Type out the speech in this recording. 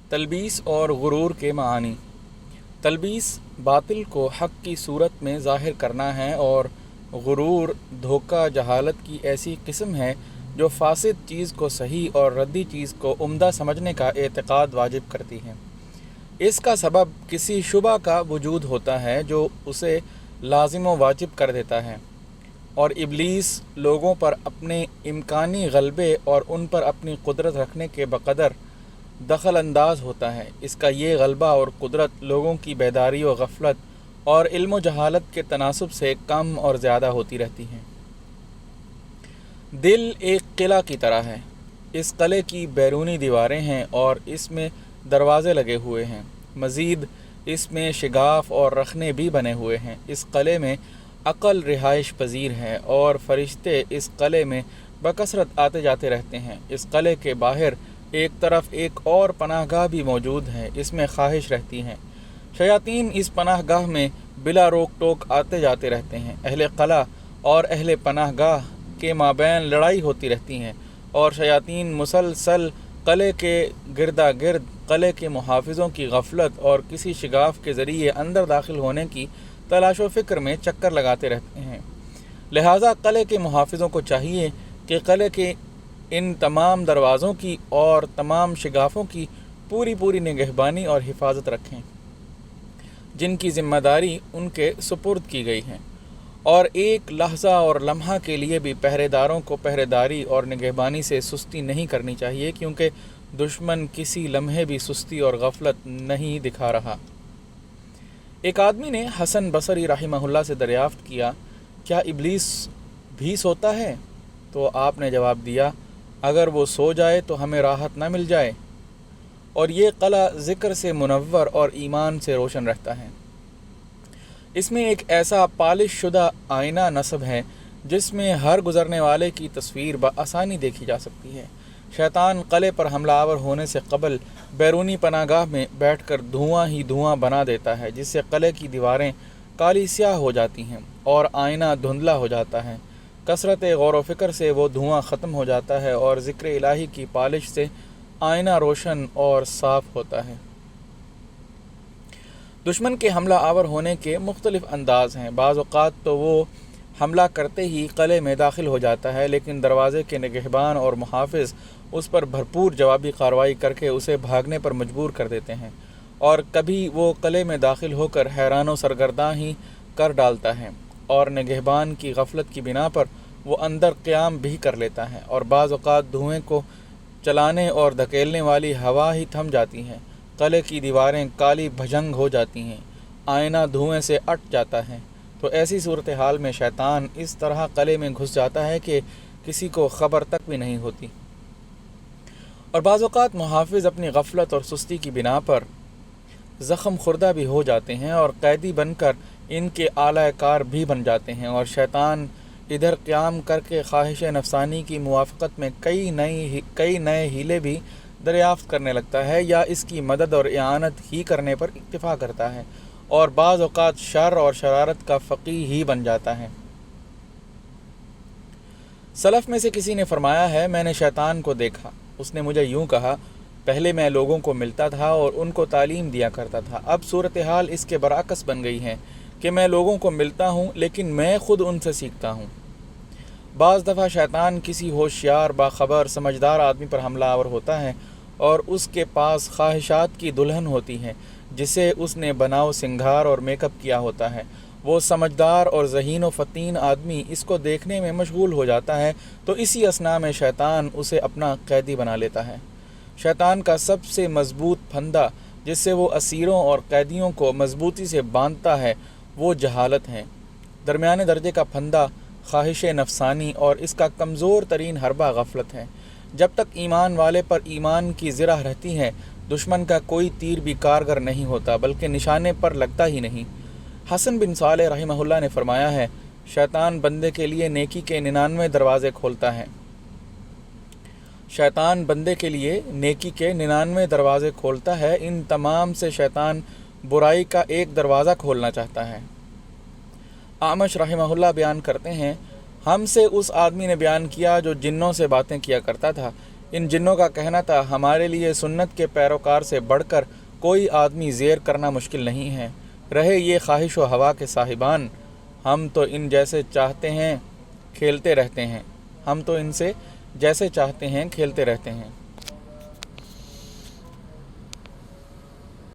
تلبیس اور غرور کے معانی۔ تلبیس باطل کو حق کی صورت میں ظاہر کرنا ہے، اور غرور دھوکہ جہالت کی ایسی قسم ہے جو فاسد چیز کو صحیح اور ردی چیز کو عمدہ سمجھنے کا اعتقاد واجب کرتی ہے۔ اس کا سبب کسی شبہ کا وجود ہوتا ہے جو اسے لازم و واجب کر دیتا ہے، اور ابلیس لوگوں پر اپنے امکانی غلبے اور ان پر اپنی قدرت رکھنے کے بقدر دخل انداز ہوتا ہے۔ اس کا یہ غلبہ اور قدرت لوگوں کی بیداری و غفلت اور علم و جہالت کے تناسب سے کم اور زیادہ ہوتی رہتی ہے۔ دل ایک قلعہ کی طرح ہے۔ اس قلعے کی بیرونی دیواریں ہیں اور اس میں دروازے لگے ہوئے ہیں، مزید اس میں شگاف اور رخنے بھی بنے ہوئے ہیں۔ اس قلعے میں عقل رہائش پذیر ہے اور فرشتے اس قلعے میں بکثرت آتے جاتے رہتے ہیں۔ اس قلعے کے باہر ایک طرف ایک اور پناہ گاہ بھی موجود ہے، اس میں خواہش رہتی ہے۔ شیاطین اس پناہ گاہ میں بلا روک ٹوک آتے جاتے رہتے ہیں۔ اہل قلعہ اور اہل پناہ گاہ کے مابین لڑائی ہوتی رہتی ہے، اور شیاطین مسلسل قلعے کے گردا گرد قلعے کے محافظوں کی غفلت اور کسی شگاف کے ذریعے اندر داخل ہونے کی تلاش و فکر میں چکر لگاتے رہتے ہیں۔ لہٰذا قلعے کے محافظوں کو چاہیے کہ قلعے کے ان تمام دروازوں کی اور تمام شگافوں کی پوری نگہبانی اور حفاظت رکھیں جن کی ذمہ داری ان کے سپرد کی گئی ہے، اور ایک لحظہ اور لمحہ کے لیے بھی پہرے داروں کو پہرے داری اور نگہبانی سے سستی نہیں کرنی چاہیے، کیونکہ دشمن کسی لمحے بھی سستی اور غفلت نہیں دکھا رہا۔ ایک آدمی نے حسن بصری رحمہ اللہ سے دریافت کیا، کیا ابلیس بھی سوتا ہے؟ تو آپ نے جواب دیا، اگر وہ سو جائے تو ہمیں راحت نہ مل جائے۔ اور یہ قلعہ ذکر سے منور اور ایمان سے روشن رہتا ہے۔ اس میں ایک ایسا پالش شدہ آئینہ نصب ہے جس میں ہر گزرنے والے کی تصویر بآسانی دیکھی جا سکتی ہے۔ شیطان قلعے پر حملہ آور ہونے سے قبل بیرونی پناہ گاہ میں بیٹھ کر دھواں ہی دھواں بنا دیتا ہے، جس سے قلعے کی دیواریں کالی سیاہ ہو جاتی ہیں اور آئینہ دھندلا ہو جاتا ہے۔ کثرت غور و فکر سے وہ دھواں ختم ہو جاتا ہے اور ذکر الہی کی پالش سے آئینہ روشن اور صاف ہوتا ہے۔ دشمن کے حملہ آور ہونے کے مختلف انداز ہیں۔ بعض اوقات تو وہ حملہ کرتے ہی قلعے میں داخل ہو جاتا ہے، لیکن دروازے کے نگہبان اور محافظ اس پر بھرپور جوابی کارروائی کر کے اسے بھاگنے پر مجبور کر دیتے ہیں، اور کبھی وہ قلعے میں داخل ہو کر حیران و سرگرداں ہی کر ڈالتا ہے، اور نگہبان کی غفلت کی بنا پر وہ اندر قیام بھی کر لیتا ہے، اور بعض اوقات دھوئیں کو چلانے اور دھکیلنے والی ہوا ہی تھم جاتی ہے، قلعے کی دیواریں کالی بھجنگ ہو جاتی ہیں، آئینہ دھوئیں سے اٹ جاتا ہے۔ تو ایسی صورتحال میں شیطان اس طرح قلعے میں گھس جاتا ہے کہ کسی کو خبر تک بھی نہیں ہوتی، اور بعض اوقات محافظ اپنی غفلت اور سستی کی بنا پر زخم خوردہ بھی ہو جاتے ہیں اور قیدی بن کر ان کے اعلی کار بھی بن جاتے ہیں، اور شیطان ادھر قیام کر کے خواہش نفسانی کی موافقت میں کئی نئے ہیلے بھی دریافت کرنے لگتا ہے، یا اس کی مدد اور اعانت ہی کرنے پر اکتفا کرتا ہے، اور بعض اوقات شر اور شرارت کا فقیہ ہی بن جاتا ہے۔ سلف میں سے کسی نے فرمایا ہے، میں نے شیطان کو دیکھا، اس نے مجھے یوں کہا، پہلے میں لوگوں کو ملتا تھا اور ان کو تعلیم دیا کرتا تھا، اب صورتحال اس کے برعکس بن گئی ہے کہ میں لوگوں کو ملتا ہوں لیکن میں خود ان سے سیکھتا ہوں۔ بعض دفعہ شیطان کسی ہوشیار، باخبر، سمجھدار آدمی پر حملہ آور ہوتا ہے، اور اس کے پاس خواہشات کی دلہن ہوتی ہے جسے اس نے بناؤ سنگھار اور میک اپ کیا ہوتا ہے۔ وہ سمجھدار اور ذہین و فطین آدمی اس کو دیکھنے میں مشغول ہو جاتا ہے، تو اسی اثناء میں شیطان اسے اپنا قیدی بنا لیتا ہے۔ شیطان کا سب سے مضبوط پھندا جس سے وہ اسیروں اور قیدیوں کو مضبوطی سے باندھتا ہے وہ جہالت ہے۔ درمیانے درجے کا پھندا خواہش نفسانی اور اس کا کمزور ترین حربہ غفلت ہے۔ جب تک ایمان والے پر ایمان کی زرہ رہتی ہے، دشمن کا کوئی تیر بھی کارگر نہیں ہوتا، بلکہ نشانے پر لگتا ہی نہیں۔ حسن بن صالح رحمہ اللہ نے فرمایا ہے، شیطان بندے کے لیے نیکی کے 99 دروازے کھولتا ہے۔ شیطان بندے کے لیے نیکی کے 99 دروازے کھولتا ہے، ان تمام سے شیطان برائی کا ایک دروازہ کھولنا چاہتا ہے۔ اعمش رحمہ اللہ بیان کرتے ہیں، ہم سے اس آدمی نے بیان کیا جو جنوں سے باتیں کیا کرتا تھا، ان جنوں کا کہنا تھا ہمارے لیے سنت کے پیروکار سے بڑھ کر کوئی آدمی زیر کرنا مشکل نہیں ہے، رہے یہ خواہش و ہوا کے صاحبان، ہم تو ان جیسے چاہتے ہیں کھیلتے رہتے ہیں، ہم تو ان سے جیسے چاہتے ہیں کھیلتے رہتے ہیں۔